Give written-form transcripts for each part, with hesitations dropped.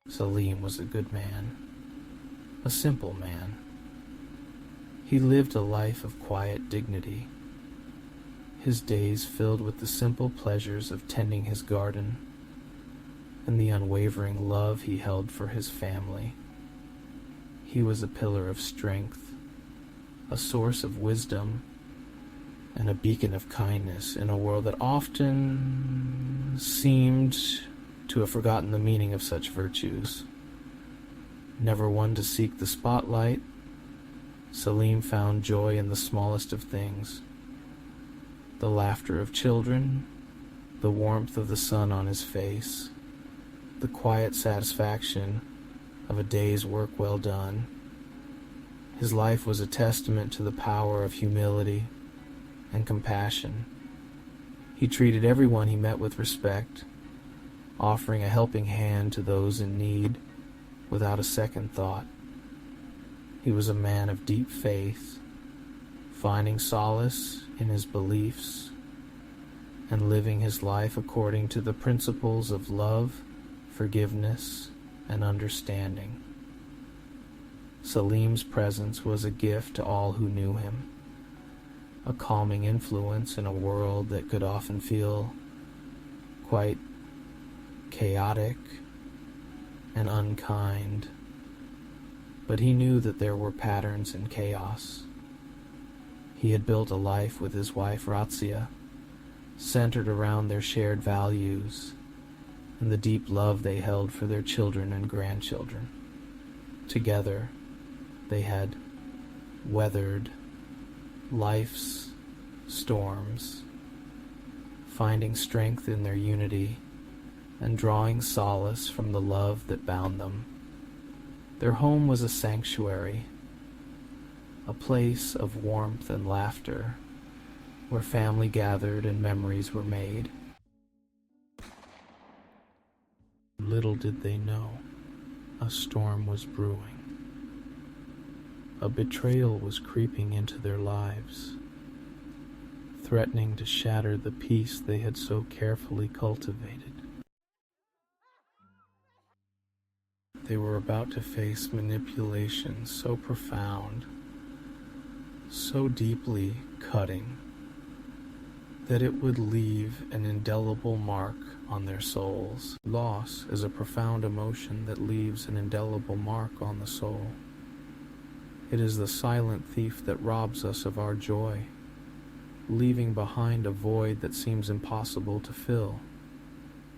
Saleem was a good man, a simple man. He lived a life of quiet dignity, his days filled with the simple pleasures of tending his garden and the unwavering love he held for his family. He was a pillar of strength, a source of wisdom, and a beacon of kindness in a world that often seemed to have forgotten the meaning of such virtues. Never one to seek the spotlight, Saleem found joy in the smallest of things: the laughter of children, the warmth of the sun on his face, the quiet satisfaction of a day's work well done. His life was a testament to the power of humility and compassion. He treated everyone he met with respect, offering a helping hand to those in need without a second thought. He was a man of deep faith, finding solace in his beliefs and living his life according to the principles of love, forgiveness, and understanding. Saleem's presence was a gift to all who knew him, a calming influence in a world that could often feel quite chaotic and unkind. But he knew that there were patterns in chaos. He had built a life with his wife Razia, centered around their shared values and the deep love they held for their children and grandchildren. Together, they had weathered life's storms, finding strength in their unity and drawing solace from the love that bound them. Their home was a sanctuary, a place of warmth and laughter, where family gathered and memories were made. Little did they know, a storm was brewing. A betrayal was creeping into their lives, threatening to shatter the peace they had so carefully cultivated. They were about to face manipulation so profound, so deeply cutting, that it would leave an indelible mark on their souls. Loss is a profound emotion that leaves an indelible mark on the soul. It is the silent thief that robs us of our joy, leaving behind a void that seems impossible to fill.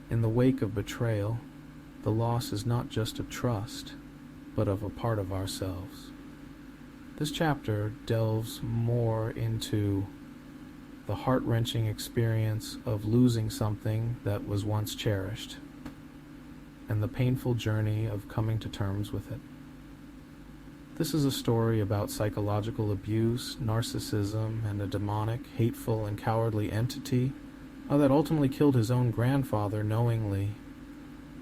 In the wake of betrayal, the loss is not just of trust, but of a part of ourselves. This chapter delves more into the heart-wrenching experience of losing something that was once cherished, and the painful journey of coming to terms with it. This is a story about psychological abuse, narcissism, and a demonic, hateful, and cowardly entity that ultimately killed his own grandfather knowingly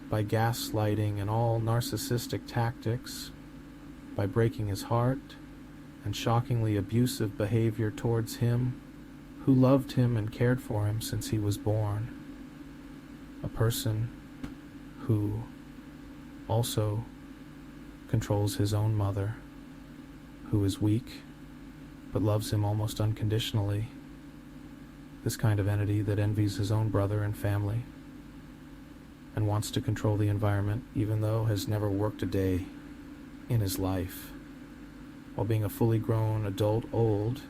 by gaslighting and all narcissistic tactics, by breaking his heart and shockingly abusive behavior towards him who loved him and cared for him since he was born. A person who also controls his own mother, who is weak but loves him almost unconditionally. This kind of entity that envies his own brother and family and wants to control the environment, even though has never worked a day in his life, while being a fully grown adult old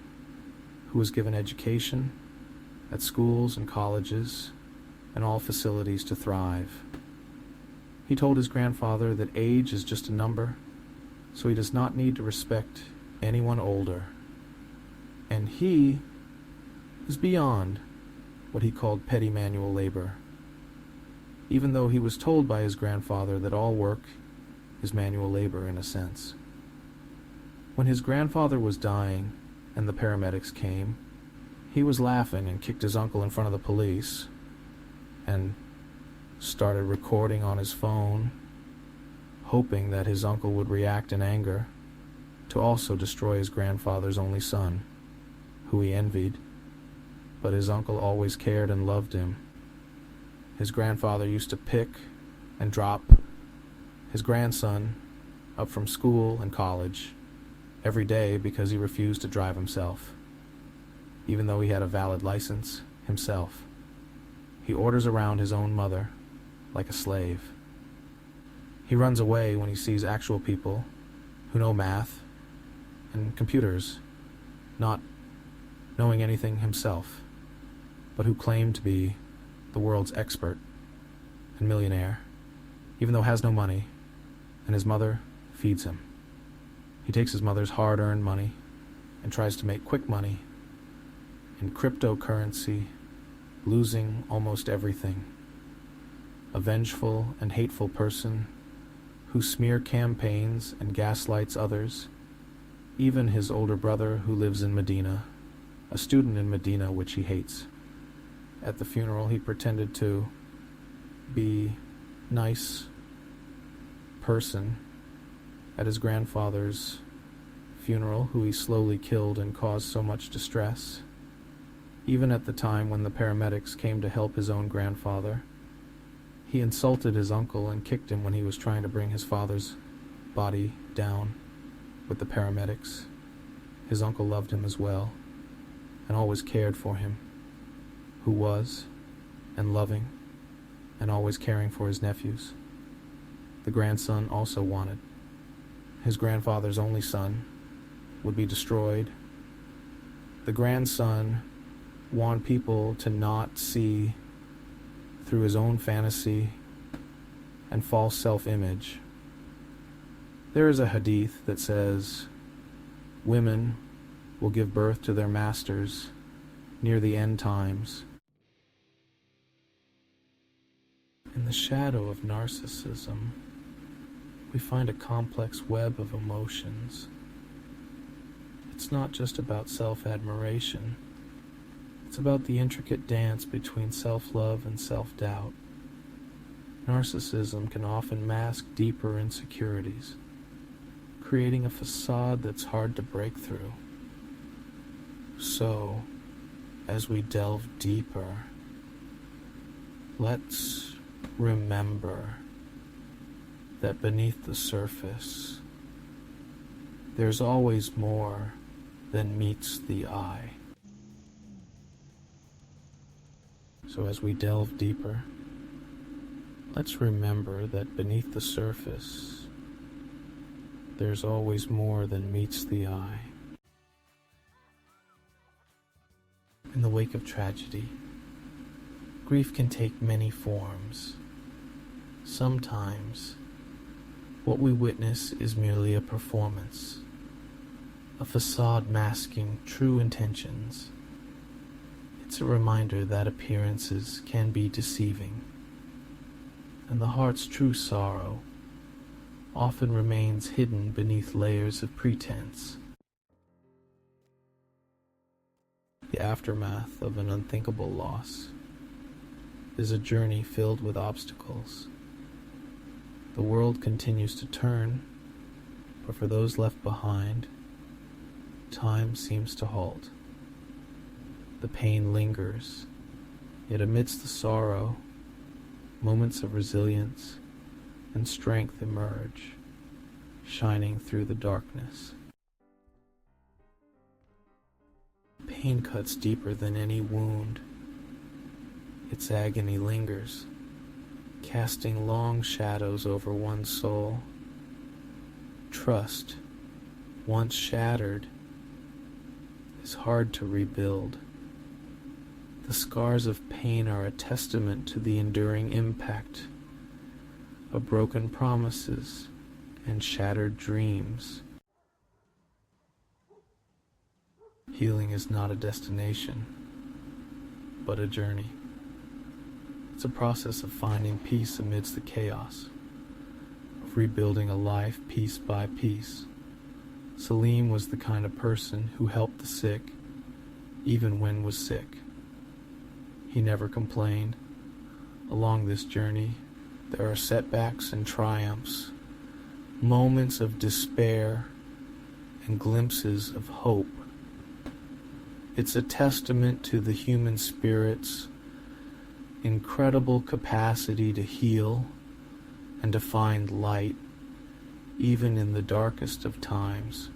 who was given education at schools and colleges and all facilities to thrive. He told his grandfather that age is just a number, so he does not need to respect anyone older. And he is beyond what he called petty manual labor, even though he was told by his grandfather that all work is manual labor in a sense. When his grandfather was dying and the paramedics came, he was laughing and kicked his uncle in front of the police and started recording on his phone, hoping that his uncle would react in anger to also destroy his grandfather's only son, who he envied. But his uncle always cared and loved him. His grandfather used to pick and drop His grandson, up from school and college, every day because he refused to drive himself, even though he had a valid license himself. He orders around his own mother like a slave. He runs away when he sees actual people who know math and computers, not knowing anything himself, but who claim to be the world's expert and millionaire, even though has no money, and his mother feeds him. He takes his mother's hard-earned money and tries to make quick money in cryptocurrency, losing almost everything. A vengeful and hateful person who smear campaigns and gaslights others, even his older brother who lives in Medina, a student in Medina which he hates. At the funeral, he pretended to be nice person at his grandfather's funeral, who he slowly killed and caused so much distress. Even at the time when the paramedics came to help his own grandfather, he insulted his uncle and kicked him when he was trying to bring his father's body down with the paramedics. His uncle loved him as well, and always cared for him, who was, and loving, and always caring for his nephews. The grandson also wanted. His grandfather's only son would be destroyed. The grandson wanted people to not see through his own fantasy and false self-image. There is a hadith that says, women will give birth to their masters near the end times. In the shadow of narcissism, we find a complex web of emotions. It's not just about self-admiration. It's about the intricate dance between self-love and self-doubt. Narcissism can often mask deeper insecurities, creating a facade that's hard to break through. So, as we delve deeper, let's remember that beneath the surface, there's always more than meets the eye. So as we delve deeper, let's remember that beneath the surface, there's always more than meets the eye. In the wake of tragedy, grief can take many forms. Sometimes, what we witness is merely a performance, a facade masking true intentions. It's a reminder that appearances can be deceiving, and the heart's true sorrow often remains hidden beneath layers of pretense. The aftermath of an unthinkable loss is a journey filled with obstacles. The world continues to turn, but for those left behind, time seems to halt. The pain lingers, yet amidst the sorrow, moments of resilience and strength emerge, shining through the darkness. Pain cuts deeper than any wound. Its agony lingers, casting long shadows over one's soul. Trust, once shattered, is hard to rebuild. The scars of pain are a testament to the enduring impact of broken promises and shattered dreams. Healing is not a destination, but a journey. It's a process of finding peace amidst the chaos, of rebuilding a life piece by piece. Saleem was the kind of person who helped the sick, even when was sick. He never complained. Along this journey, there are setbacks and triumphs, moments of despair and glimpses of hope. It's a testament to the human spirit's incredible capacity to heal and to find light even in the darkest of times.